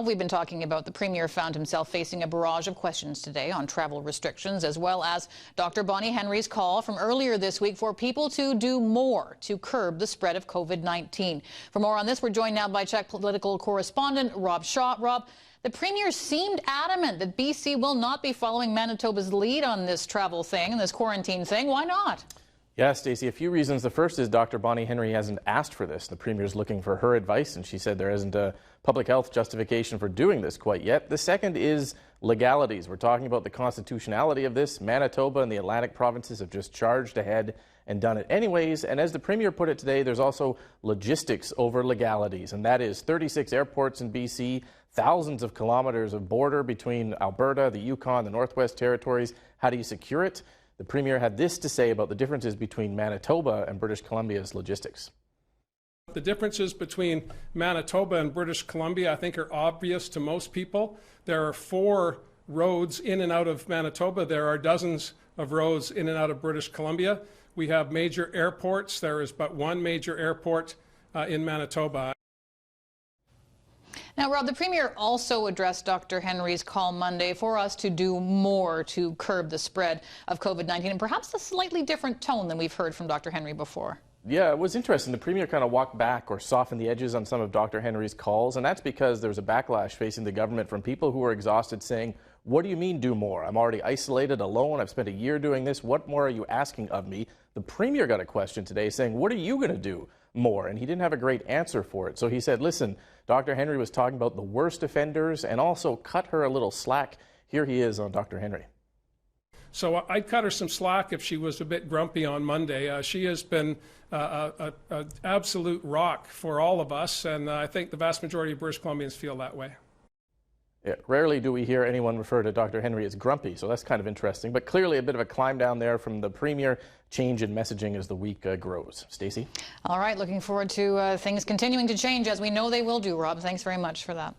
We've been talking about the Premier found himself facing a barrage of questions today on travel restrictions, as well as Dr. Bonnie Henry's call from earlier this week for people to do more to curb the spread of COVID-19. For more on this, we're joined now by CHEK political correspondent Rob Shaw. Rob, the Premier seemed adamant that BC will not be following Manitoba's lead on this travel thing, this quarantine thing. Why not? Yeah, Stacy, a few reasons. The first is Dr. Bonnie Henry hasn't asked for this. The Premier's looking for her advice, and she said there isn't a public health justification for doing this quite yet. The second is legalities. We're talking about the constitutionality of this. Manitoba and the Atlantic provinces have just charged ahead and done it anyways. And as the Premier put it today, there's also logistics over legalities, and that is 36 airports in BC, thousands of kilometers of border between Alberta, the Yukon, the Northwest Territories. How do you secure it? The Premier had this to say about the differences between Manitoba and British Columbia's logistics. The differences between Manitoba and British Columbia, I think, are obvious to most people. There are 4 roads in and out of Manitoba. There are dozens of roads in and out of British Columbia. We have major airports. There is but one major airport in Manitoba. Now, Rob, the Premier also addressed Dr. Henry's call Monday for us to do more to curb the spread of COVID-19, and perhaps a slightly different tone than we've heard from Dr. Henry before. Yeah, it was interesting. The Premier kind of walked back or softened the edges on some of Dr. Henry's calls, and that's because there was a backlash facing the government from people who were exhausted saying, what do you mean do more? I'm already isolated, alone. I've spent a year doing this. What more are you asking of me? The Premier got a question today saying, what are you going to do more? And he didn't have a great answer for it. So he said, listen, Dr. Henry was talking about the worst offenders and also cut her a little slack. Here he is on Dr. Henry. So I'd cut her some slack if she was a bit grumpy on Monday. She has been an absolute rock for all of us, and I think the vast majority of British Columbians feel that way. Yeah, rarely do we hear anyone refer to Dr. Henry as grumpy, so that's kind of interesting. But clearly a bit of a climb down there from the Premier, change in messaging as the week grows. Stacey? All right, looking forward to things continuing to change, as we know they will do, Rob. Thanks very much for that.